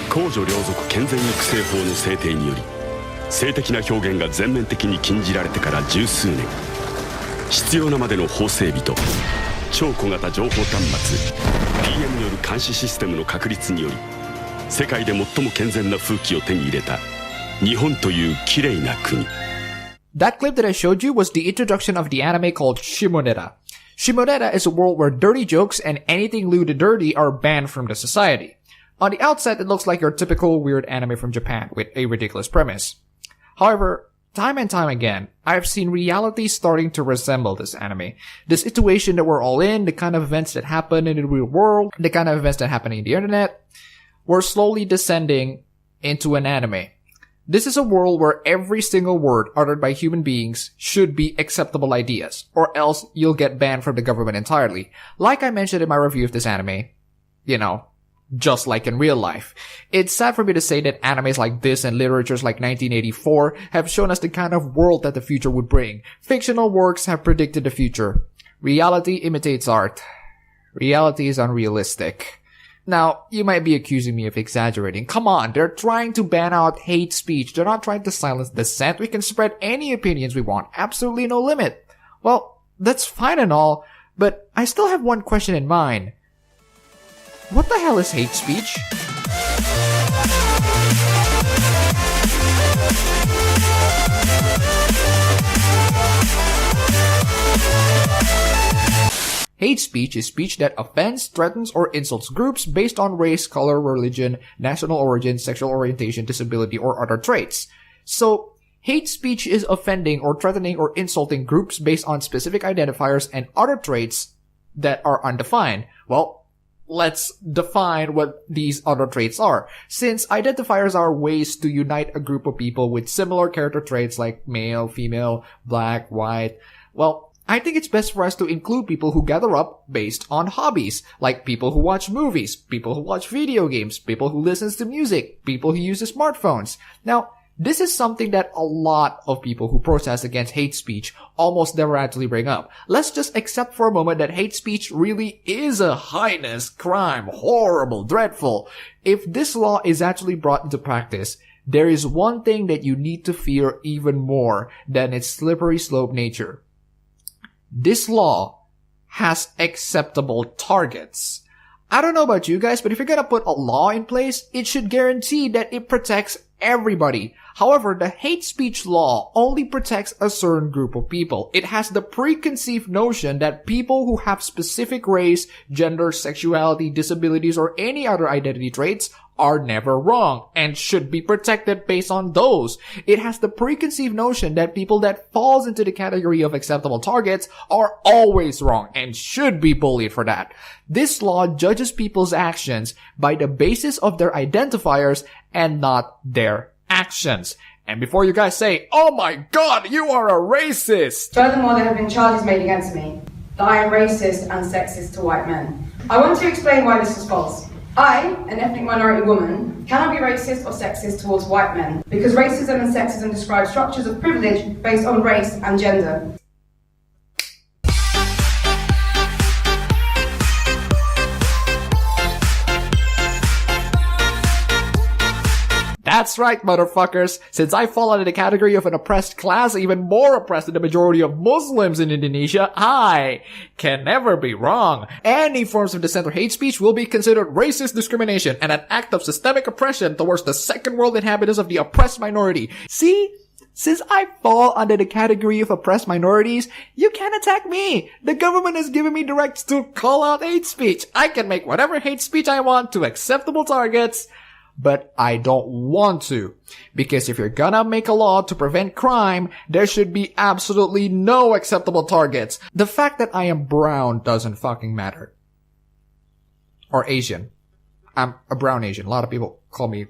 公序良俗健全育成法の制定により性的な表現が全面的に禁じられてから十数年、必要なまでの法整備と超小型情報端末 PM による監視システムの確立により世界で最も健全な風紀を手に入れた日本という綺麗な国。 That clip that I showed you was the introduction of the anime called Shimoneta. Shimoneta is a world where dirty jokes and anything lewd and dirty are banned from the society. On the outset, it looks like your typical weird anime from Japan with a ridiculous premise. However, time and time again, I've seen reality starting to resemble this anime. The situation that we're all in, the kind of events that happen in the real world, the kind of events that happen in the internet, we're slowly descending into an anime. This is a world where every single word uttered by human beings should be acceptable ideas, or else you'll get banned from the government entirely. Like I mentioned in my review of this anime, just like in real life. It's sad for me to say that animes like this and literatures like 1984 have shown us the kind of world that the future would bring. Fictional works have predicted the future. Reality imitates art. Reality is unrealistic. Now, you might be accusing me of exaggerating. Come on, they're trying to ban out hate speech. They're not trying to silence dissent. We can spread any opinions we want. Absolutely no limit. Well, that's fine and all, but I still have one question in mind. What the hell is hate speech? Hate speech is speech that offends, threatens, or insults groups based on race, color, religion, national origin, sexual orientation, disability, or other traits. So, hate speech is offending or threatening or insulting groups based on specific identifiers and other traits that are undefined. Well, let's define what these other traits are. Since identifiers are ways to unite a group of people with similar character traits like male, female, black, white, well, I think it's best for us to include people who gather up based on hobbies, like people who watch movies, people who watch video games, people who listen to music, people who use smartphones. Now, this is something that a lot of people who protest against hate speech almost never actually bring up. Let's just accept for a moment that hate speech really is a heinous crime, horrible, dreadful. If this law is actually brought into practice, there is one thing that you need to fear even more than its slippery slope nature. This law has acceptable targets. I don't know about you guys, but if you're gonna put a law in place, it should guarantee that it protects everybody. However, the hate speech law only protects a certain group of people. It has the preconceived notion that people who have specific race, gender, sexuality, disabilities, or any other identity traits are never wrong and should be protected based on those. It has the preconceived notion that people that falls into the category of acceptable targets are always wrong and should be bullied for that. This law judges people's actions by the basis of their identifiers and not their actions. And before you guys say, "Oh my god, you are a racist!" Furthermore, there have been charges made against me that I am racist and sexist to white men. I want to explain why this is false. I, an ethnic minority woman, cannot be racist or sexist towards white men because racism and sexism describe structures of privilege based on race and gender. That's right, motherfuckers. Since I fall under the category of an oppressed class, even more oppressed than the majority of Muslims in Indonesia, I can never be wrong. Any forms of dissent or hate speech will be considered racist discrimination and an act of systemic oppression towards the second world inhabitants of the oppressed minority. See? Since I fall under the category of oppressed minorities, you can't attack me. The government has given me the rights to call out hate speech. I can make whatever hate speech I want to acceptable targets. But I don't want to. Because if you're gonna make a law to prevent crime, there should be absolutely no acceptable targets. The fact that I am brown doesn't fucking matter. Or Asian. I'm a brown Asian. A lot of people call me,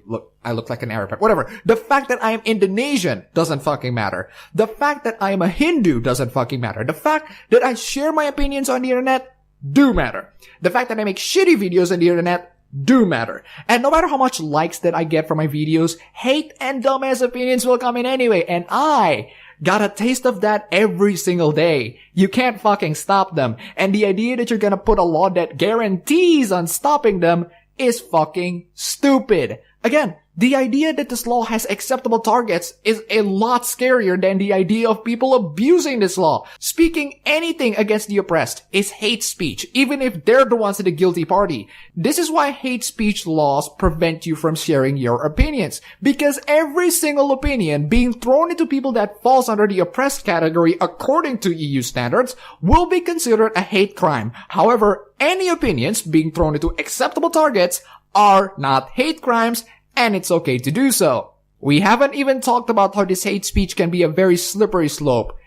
I look like an Arab. Whatever. The fact that I am Indonesian doesn't fucking matter. The fact that I am a Hindu doesn't fucking matter. The fact that I share my opinions on the internet do matter. The fact that I make shitty videos on the internet do matter. And no matter how much likes that I get from my videos, hate and dumbass opinions will come in anyway. And I got a taste of that every single day. You can't fucking stop them. And the idea that you're gonna put a law that guarantees on stopping them is fucking stupid. Again, the idea that this law has acceptable targets is a lot scarier than the idea of people abusing this law. Speaking anything against the oppressed is hate speech, even if they're the ones in the guilty party. This is why hate speech laws prevent you from sharing your opinions, because every single opinion being thrown into people that falls under the oppressed category according to EU standards will be considered a hate crime. However, any opinions being thrown into acceptable targets are not hate crimes, and it's okay to do so. We haven't even talked about how this hate speech can be a very slippery slope,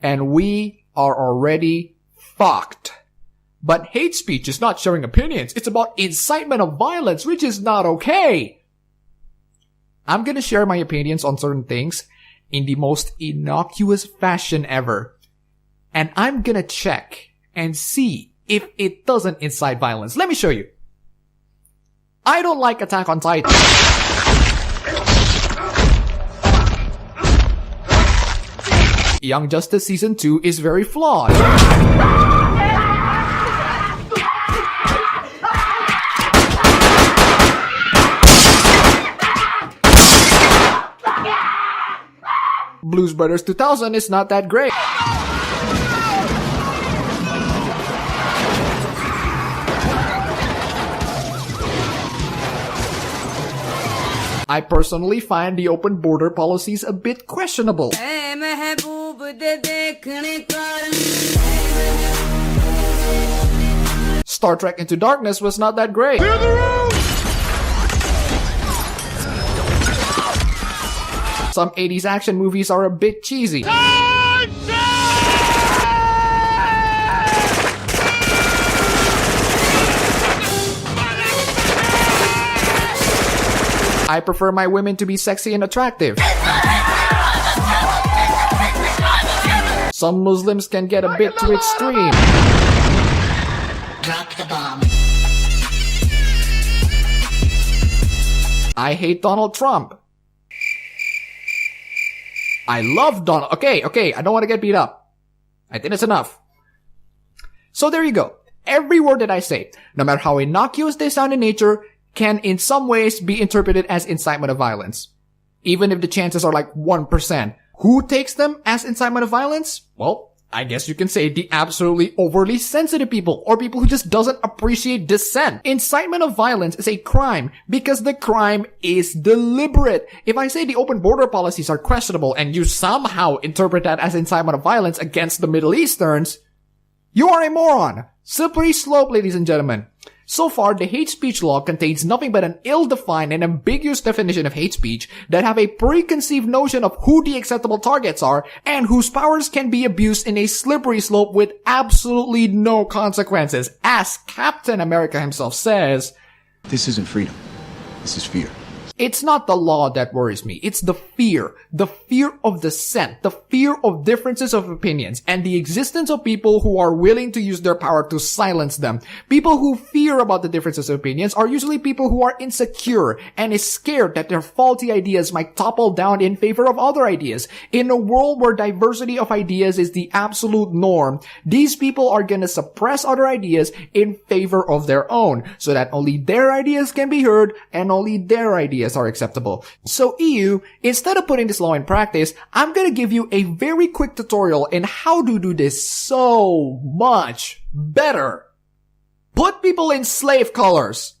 and we are already fucked. But hate speech is not sharing opinions, it's about incitement of violence, which is not okay. I'm gonna share my opinions on certain things in the most innocuous fashion ever, and I'm gonna check and see if it doesn't incite violence. Let me show you. I don't like Attack on Titan. Young Justice Season 2 is very flawed. Blues Brothers 2000 is not that great. I personally find the open border policies a bit questionable. Star Trek Into Darkness was not that great. Some 80s action movies are a bit cheesy. I prefer my women to be sexy and attractive. Some Muslims can get a bit too extreme. Drop the bomb. I hate Donald Trump. I love Donald. Okay, I don't want to get beat up. I think it's enough. So there you go. Every word that I say, no matter how innocuous they sound in nature, can in some ways be interpreted as incitement of violence. Even if the chances are like 1%. Who takes them as incitement of violence? Well, I guess you can say the absolutely overly sensitive people, or people who just doesn't appreciate dissent. Incitement of violence is a crime because the crime is deliberate. If I say the open border policies are questionable and you somehow interpret that as incitement of violence against the Middle Easterns, you are a moron. Slippery slope, ladies and gentlemen. So far, the hate speech law contains nothing but an ill-defined and ambiguous definition of hate speech that have a preconceived notion of who the acceptable targets are and whose powers can be abused in a slippery slope with absolutely no consequences. As Captain America himself says, "This isn't freedom. This is fear." It's not the law that worries me. It's the fear of dissent, the fear of differences of opinions, and the existence of people who are willing to use their power to silence them. People who fear about the differences of opinions are usually people who are insecure and is scared that their faulty ideas might topple down in favor of other ideas. In a world where diversity of ideas is the absolute norm, these people are gonna suppress other ideas in favor of their own, so that only their ideas can be heard and only their ideas are acceptable. So EU, instead of putting this law in practice, I'm gonna give you a very quick tutorial in how to do this so much better. Put people in slave collars.